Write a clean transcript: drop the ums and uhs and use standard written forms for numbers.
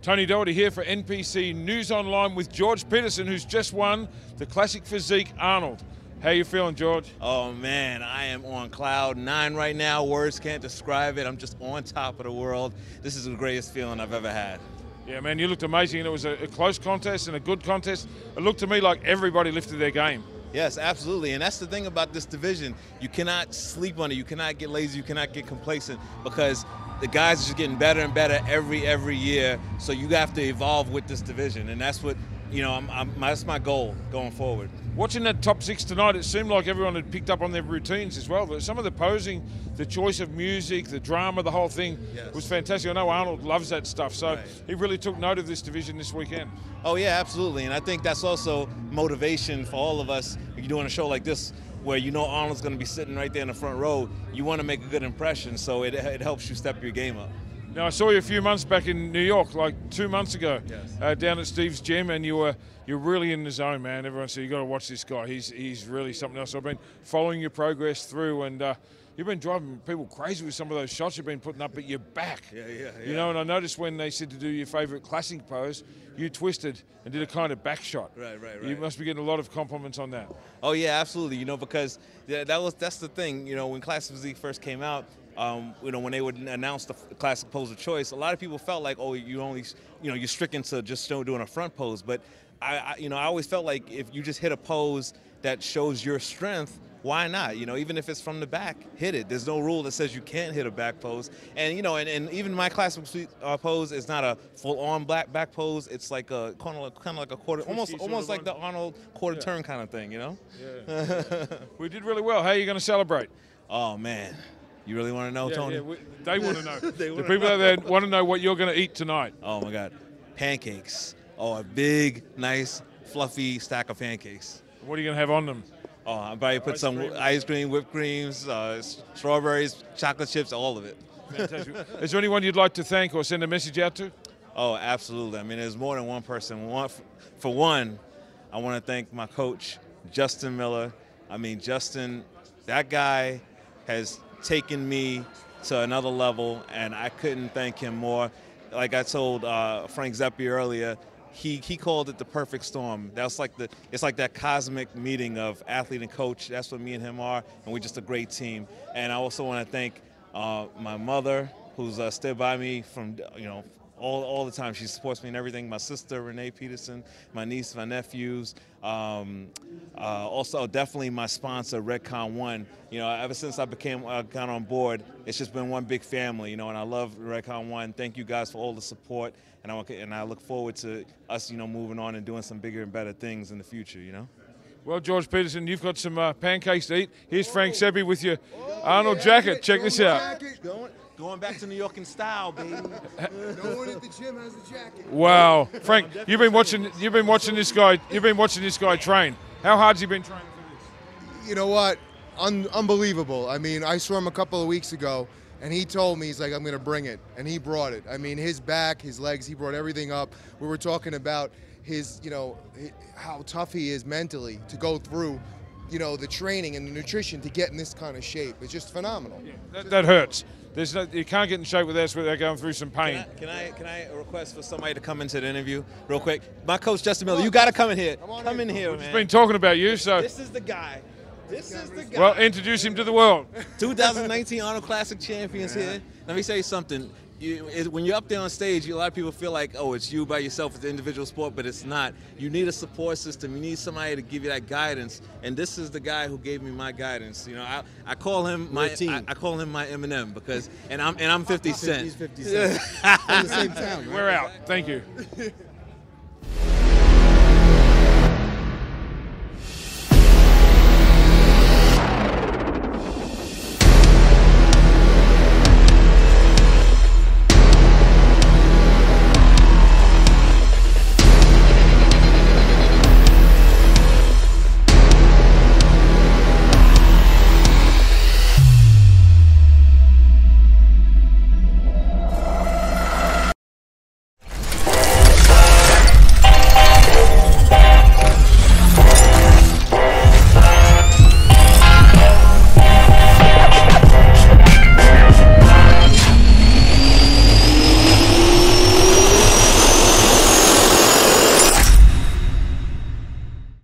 Tony Doherty here for NPC News Online with George Peterson, who's just won the Classic Physique Arnold. How you feeling, George? Oh man, I am on cloud 9 right now. Words can't describe it. I'm just on top of the world. This is the greatest feeling I've ever had. Yeah, man, you looked amazing, and it was a close contest and a good contest. It looked to me like everybody lifted their game. Yes, absolutely, and that's the thing about this division. You cannot sleep on it. You cannot get lazy. You cannot get complacent because the guys are just getting better and better every year. So you have to evolve with this division, and that's what that's my goal going forward. Watching that top 6 tonight, it seemed like everyone had picked up on their routines as well. Some of the posing, the choice of music, the drama, the whole thing was fantastic. I know Arnold loves that stuff, so he really took note of this division this weekend. Oh yeah, absolutely, and I think that's also motivation for all of us. If you're doing a show like this, where you know Arnold's going to be sitting right there in the front row, you want to make a good impression, so it helps you step your game up. Now, I saw you a few months back in New York, like 2 months ago, down at Steve's gym, and you're really in the zone, man. Everyone said, you got to watch this guy. He's really something else. I've been following your progress through, and you've been driving people crazy with some of those shots you've been putting up at your back. Yeah. You know, and I noticed when they said to do your favorite classic pose, you twisted and did a kind of back shot. Right. You must be getting a lot of compliments on that. Oh yeah, absolutely. You know, because that's the thing. You know, when Classic Physique first came out, when they would announce the classic pose of choice, a lot of people felt like, oh, you're stricken to just doing a front pose. But I always felt like if you just hit a pose that shows your strength, why not? You know, even if it's from the back, hit it. There's no rule that says you can't hit a back pose. And and even my classic pose is not a full-on back pose. It's like a kind of like a quarter, almost like the Arnold quarter turn kind of thing. You know? Yeah. We did really well. How are you going to celebrate? Oh man. You really want to know, Tony? Yeah, they want to know. The people out there want to know what you're going to eat tonight. Oh, my God. Pancakes. Oh, a big, nice, fluffy stack of pancakes. What are you going to have on them? Oh, I'll probably put some ice cream, whipped creams, strawberries, chocolate chips, all of it. Fantastic. Is there anyone you'd like to thank or send a message out to? Oh, absolutely. I mean, there's more than one person. For one, I want to thank my coach, Justin Miller. I mean, Justin, that guy has taken me to another level, and I couldn't thank him more. Like I told Frank Zeppi earlier, he called it the perfect storm. It's like that cosmic meeting of athlete and coach. That's what me and him are, and we're just a great team. And I also want to thank my mother, who's stood by me from all the time. She supports me in everything. My sister, Renee Peterson, my niece, my nephews. Also, definitely my sponsor, Redcon One. You know, ever since I got on board, it's just been one big family. You know, and I love Redcon One. Thank you guys for all the support, and I look forward to us, moving on and doing some bigger and better things in the future. You know. Well, George Peterson, you've got some pancakes to eat. Here's Frank Zeppi with your Arnold jacket. Check this out. Going back to New York in style, baby. No one at the gym has a jacket. Wow, Frank, you've been watching this guy train. How hard's he been training for this? You know what? Unbelievable. I mean, I saw him a couple of weeks ago, and he told me, he's like, I'm going to bring it, and he brought it. I mean, his back, his legs, he brought everything up. We were talking about his, how tough he is mentally to go through, the training and the nutrition to get in this kind of shape. It's just phenomenal. Yeah, that hurts. You can't get in shape with this without going through some pain. Can I request for somebody to come into the interview real quick? My coach, Justin Miller, you got to come in here. Come in here, man. We've been talking about you, so. This is the guy. This is the guy. Well, introduce him to the world. 2019 Arnold Classic champions here. Let me say something. When you're up there on stage, a lot of people feel like, oh, it's you by yourself, it's an individual sport, but it's not. You need a support system. You need somebody to give you that guidance, and this is the guy who gave me my guidance. I call him my Eminem because, and I'm 50 Cent. He's 50 Cent. In the same town. Right? We're out. Thank you.